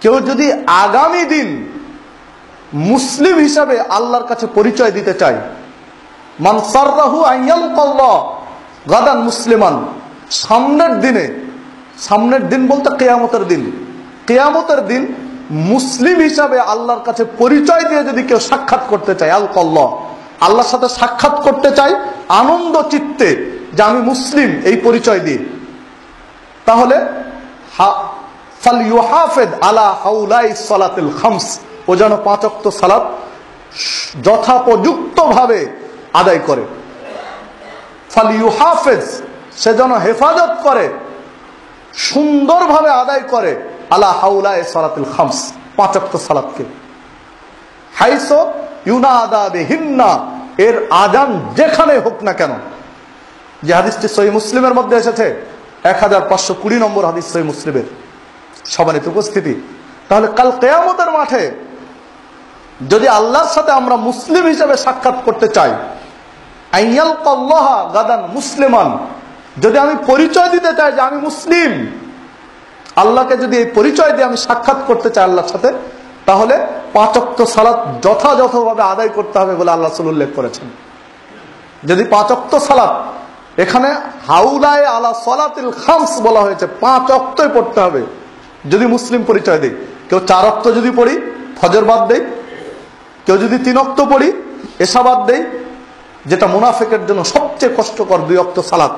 কেউ যদি আগামী দিন মুসলিম হিসাবে আল্লাহর কাছে পরিচয় দিতে চায়, মান সাররাহু আইয়ালকাল্লাহ গাদান মুসলিমান, সামনের দিন বলতে কিয়ামতের দিন, কিয়ামতের দিন মুসলিম হিসাবে আল্লাহর কাছে পরিচয় দিয়ে যদি কেউ সাক্ষাৎ করতে চায়, আলকাল্লাহ, আল্লাহর সাথে সাক্ষাৎ করতে চায় আনন্দ চিত্তে যে আমি মুসলিম, এই পরিচয় দিয়ে, তাহলে ফালইউহাফিজ আলা হাউলাইস সালাতিল খামস, ও যেন 5 ওয়াক্ত সালাত যথোপযুক্তভাবে আদায় করে। ফালইউহাফিজ, সে যেন হেফাজত করে, সুন্দরভাবে আদায় করে, আলা হাউলাইস সালাতিল খামস, 5 ওয়াক্ত সালাতকে। হাইসু ইউনাদা বিহিন্না, এর আজান যেখানে হোক না কেন। যে হাদিসটি সহিহ মুসলিমের মধ্যে এসেছে, 1520 নম্বর হাদিস সহিহ মুসলিমের। সম্মানিত উপস্থিতি, তাহলে কাল কিয়ামতের মাঠে যদি আল্লাহর সাথে আমরা মুসলিম হিসেবে সাক্ষাৎ করতে চাই, আইয়ালকাল্লাহ গাদান মুসলিমান, যদি আমি পরিচয় দিতে চাই যে আমি মুসলিম, আল্লাহকে যদি এই পরিচয় দিয়ে আমি সাক্ষাৎ করতে চাই আল্লাহর সাথে, তাহলে 5 ওয়াক্ত সালাত যথাযথভাবে আদায় করতে হবে বলে আল্লাহ রাসূল উল্লেখ করেছেন। যদি 5 ওয়াক্ত সালাত, এখানে হাউলায়ে আলা সালাতিল খামস বলা হয়েছে, 5 ওয়াক্তই পড়তে হবে যদি মুসলিম পরিচয় দেই। কেউ 4 ওয়াক্ত যদি পড়ি, ফজর বাদ দেই, কেউ যদি 3 ওয়াক্ত পড়ি, এশা বাদ দেই, যেটা মুনাফিকের জন্য সবচেয়ে কষ্টকর, 2 ওয়াক্ত সালাত,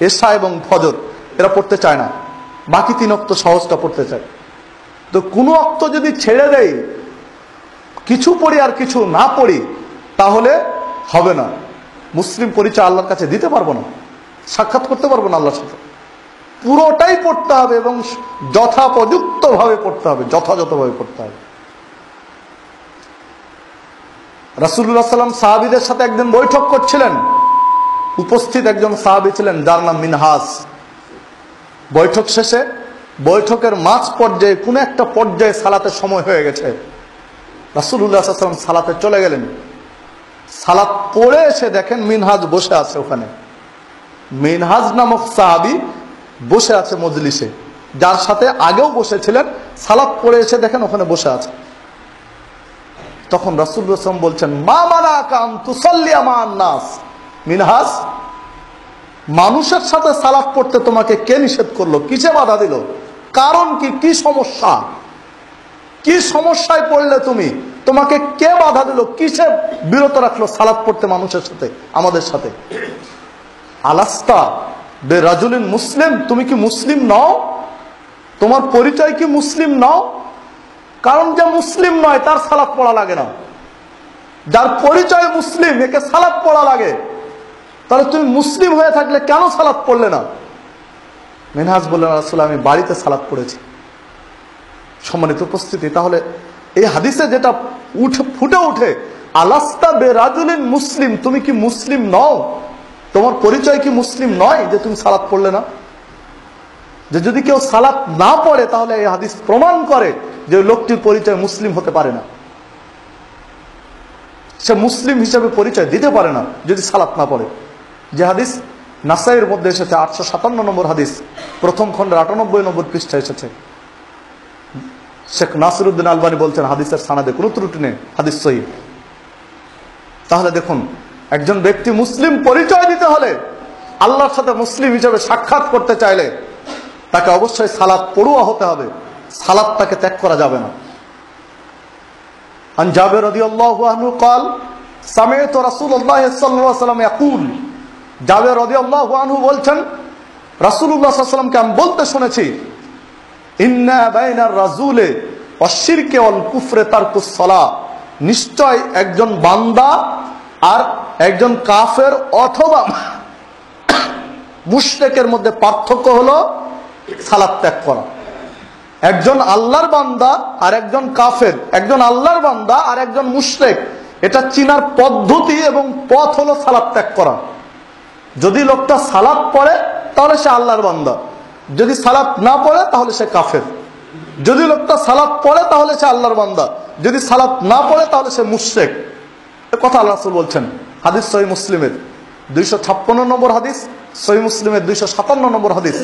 এশা এবং ফজর এরা পড়তে চায় না, বাকি 3 ওয়াক্ত সহজটা পড়তে চায়। তো কোনো ওয়াক্ত যদি ছেড়ে দেই, কিছু পড়ি আর কিছু না পড়ি, তাহলে হবে না, মুসলিম পরিচয় আল্লাহর কাছে দিতে পারবো না, সাক্ষাৎ করতে পারবো না আল্লাহর সাথে। পুরোটাই পড়তে হবে এবং যথোপযুক্তভাবে পড়তে হবে, যথাযথভাবে পড়তে হবে। রাসূলুল্লাহ সাল্লাল্লাহু আলাইহি ওয়াসাল্লাম সাহাবীদের সাথে একদিন বৈঠক করছিলেন। উপস্থিত একজন সাহাবী ছিলেন যার নাম মিনহাস। বৈঠক শেষে, বৈঠকের মাঝ পর্যায়ে কোনো একটা পর্যায়ে সালাতের সময় হয়ে গেছে, রাসূলুল্লাহ সাল্লাল্লাহু আলাইহি ওয়াসাল্লাম সালাতে চলে গেলেন। সালাত পড়ে এসে দেখেন মিনহাজ বসে আছে ওখানে। মিনহাজ নামক সাহাবী বসে আছে মজলিসে, যার সাথে আগেও বসেছিলেন। সালাত পড়ে এসে দেখেন ওখানে বসে আছে। তখন রাসূলুল্লাহ সাল্লাল্লাহু আলাইহি ওয়াসাল্লাম বলছেন, মা মানাকা আন তুসাল্লি মা'আন নাস, মিনহাজ, মানুষের সাথে সালাত পড়তে তোমাকে কে নিষেধ করলো, কিসে বাধা দিল, কারণ কি, কি সমস্যা, কি সমস্যায় পড়লে তুমি, তোমাকে কে বাধা দিল, কিসে বিরত রাখলো সালাত পড়তে মানুষের সাথে, আমাদের সাথে? আলাস্তা বে রাজুলিন মুসলিম, তুমি কি মুসলিম নও? তোমার পরিচয় কি মুসলিম নও? কারণ যে মুসলিম নয় তার সালাত পড়া লাগে না, যার পরিচয় মুসলিম একে সালাত পড়া লাগে। তাহলে তুমি মুসলিম হয়ে থাকলে কেন সালাত পড়লে না? মিনহাজ বললেন, রাসূলুল্লাহ, আমি বাড়িতে সালাত পড়েছি। সম্মানিত উপস্থিতি, তাহলে এই হাদিসে যেটা ফুটে উঠে, আলাস্তা বে রাজুলিন মুসলিম, তুমি কি মুসলিম নও? তোমার পরিচয় কি মুসলিম নয় যে তুমি সালাত পড়লে না? যে যদি কেউ সালাত না পড়ে, তাহলে এই হাদিস প্রমাণ করে যে লোকটির পরিচয় মুসলিম হতে পারে না, সে মুসলিম হিসেবে পরিচয় দিতে পারে না যদি সালাত না পড়ে। যে হাদিস নাসাইর মধ্যে এসেছে, 857 নম্বর হাদিস, প্রথম খণ্ডের 98 নম্বর পৃষ্ঠায় এসেছে। শেখ নাসিরউদ্দিন আলবানী বলছেন হাদিসের সানাদে কোনো ত্রুটি নেই, হাদিস সহিহ। তাহলে দেখুন, একজন ব্যক্তি মুসলিম পরিচয় দিতে হলে, আল্লাহর সাথে মুসলিম হিসেবে সাক্ষাৎ করতে চাইলে, তাকে অবশ্যই সালাত পড়ুয়া হতে হবে, সালাত তাকে ত্যাগ করা যাবে না। আন জাবের রাদিয়াল্লাহু আনহু قال سمعت رسول الله صلى الله عليه وسلم يقول, জাবের রাদিয়াল্লাহু আনহু বলছেন, রাসূলুল্লাহ সাল্লাল্লাহু আলাইহি ওয়াসাল্লামকে আমি বলতে শুনেছি, ইন্না বাইনার রাজুলে ওয়াশশিরকি ওয়াল কুফরে তারকুস সালাহ, নিশ্চয় একজন বান্দা আর একজন কাফের অথবা মুশরিকের মধ্যে পার্থক্য হলো সালাত ত্যাগ করা। একজন আল্লাহর বান্দা আর একজন কাফের, একজন আল্লাহর বান্দা আর একজন মুশরিক, এটা চিনার পদ্ধতি এবং পথ হলো সালাত ত্যাগ করা। যদি লোকটা সালাত পড়ে তাহলে সে আল্লাহর বান্দা, যদি সালাত না পড়ে তাহলে সে কাফের। যদি লোকটা সালাত পড়ে তাহলে সে আল্লাহর বান্দা, যদি সালাত না পড়ে তাহলে সে মুশরিক। এ কথা আল্লাহ রাসূল বলছেন। হাদিস সহিহ মুসলিমের 256 নম্বর হাদিস, সহিহ মুসলিমের 257 নম্বর হাদিস,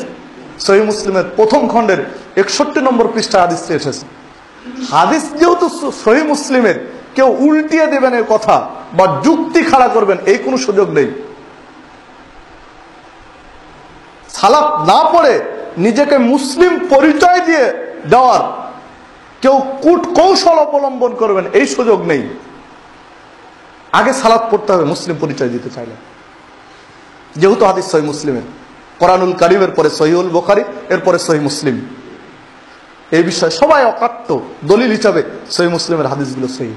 সহিহ মুসলিমের প্রথম খণ্ডের 61 নম্বর পৃষ্ঠায় হাদিসটি এসেছে। হাদিস যেহেতু সহিহ মুসলিমের, কেউ উল্টিয়ে দেবেন এর কথা বা যুক্তি খাড়া করবেন এই কোনো সুযোগ নেই। সালাত না পড়ে নিজেকে মুসলিম পরিচয় দিয়ে দেওয়ার কেউ কূট কৌশল অবলম্বন করবেন এই সুযোগ নেই। আগে সালাত পড়তে হবে মুসলিম পরিচয় দিতে চাইলে, যেহেতু হাদিস সহিহ মুসলিমের, কোরআনুল কারীমের পরে সহিহুল বুখারী, এরপরে সহিহ মুসলিম। এই বিষয়ে সবাই অকাট্য দলিল হিসাবে সহিহ মুসলিমের হাদিসগুলো সহিহ।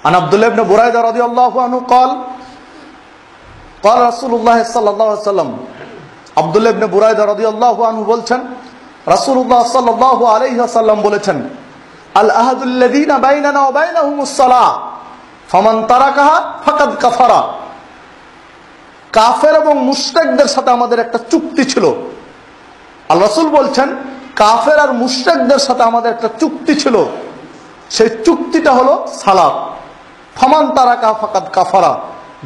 আন আব্দুল্লাহ ইবনে বুরাইদা রাদিয়াল্লাহু আনহু قال قال رسول الله صلى الله عليه وسلم, আব্দুল্লাহ ইবনে বুরাইদা রাদিয়াল্লাহু আনহু বলছেন রাসূলুল্লাহ সাল্লাল্লাহু আলাইহি ওয়াসাল্লাম বলেছেন, আল আহাদুল্লাযীনা বাইনানা ওয়া বাইনাহুমুস সালাহ ফামান তারাকাহা ফাকাদ কাফারা। কাফের এবং মুশরিকদের সাথে আমাদের একটা চুক্তি ছিল। আল্লাহ রাসূল বলছেন কাফের আর মুশরিকদের সাথে আমাদের একটা চুক্তি ছিল, সেই চুক্তিটা হলো সালাত। ফামান তারাকাহা ফাকাদ কাফারা,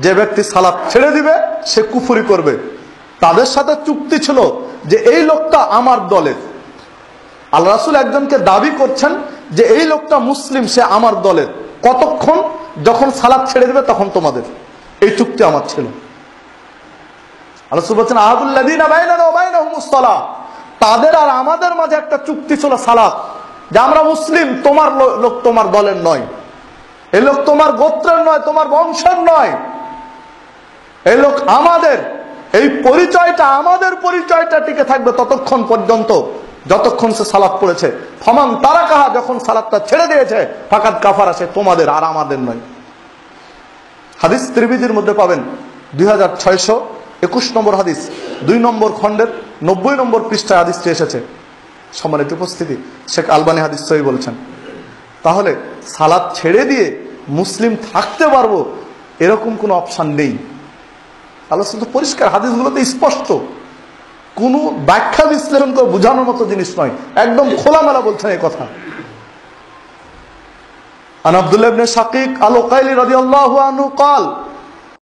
যে ব্যক্তি সালাত ছেড়ে দিবে সে কুফরি করবে। তাদের সাথে চুক্তি ছিল যে এই লোকটা আমার দলের। আল্লাহ রাসূল একজনকে দাবি করছেন যে এই লোকটা মুসলিম, সে আমার দলের। কতক্ষণ? যখন সালাত ছেড়ে দিবে তখন তোমাদের। এই চুক্তি আমার ছিল। আল্লাহ রাসূল বলছেন আহাদুল্লাযীনা বাইনানা ওয়া বাইনাহুমুস সালাহ, তাদের আর আমাদের মাঝে একটা চুক্তি ছিল সালাত, যে আমরা মুসলিম, তোমার লোক তোমার দলের নয়, এই লোক তোমার গোত্রের নয়, তোমার বংশের নয়, এই লোক আমাদের। এই পরিচয়টা, আমাদের পরিচয়টা টিকে থাকবে ততক্ষণ পর্যন্ত যতক্ষণ সে সালাত পড়েছে। ফামান তারাকাহা, যখন সালাতটা ছেড়ে দিয়েছে, ফাকাদ কাফারা, সে তোমাদের আর আমাদের নয়। হাদিস তিরমিজির মধ্যে পাবেন 2621 নম্বর হাদিস, 2 নম্বর খণ্ডের 90 নম্বর পৃষ্ঠায় হাদিসটি এসেছে। সম্মানিত উপস্থিতি, শেখ আলবানী হাদিস সহিহ বলছেন। তাহলে সালাত ছেড়ে দিয়ে মুসলিম থাকতে পারবো এরকম কোনো অপশন নেই। আল্লাহ শুধু পরিষ্কার, হাদিসগুলোতে স্পষ্ট, কোনো ব্যাখ্যা বিশ্লেষণ করে বোঝানোর মতো জিনিস নয়, একদম খোলামেলা বলছেন এই কথা। আন আব্দুল্লাহ ইবনে শাকিক আল-উকাইলি রাদিয়াল্লাহু আনহু قال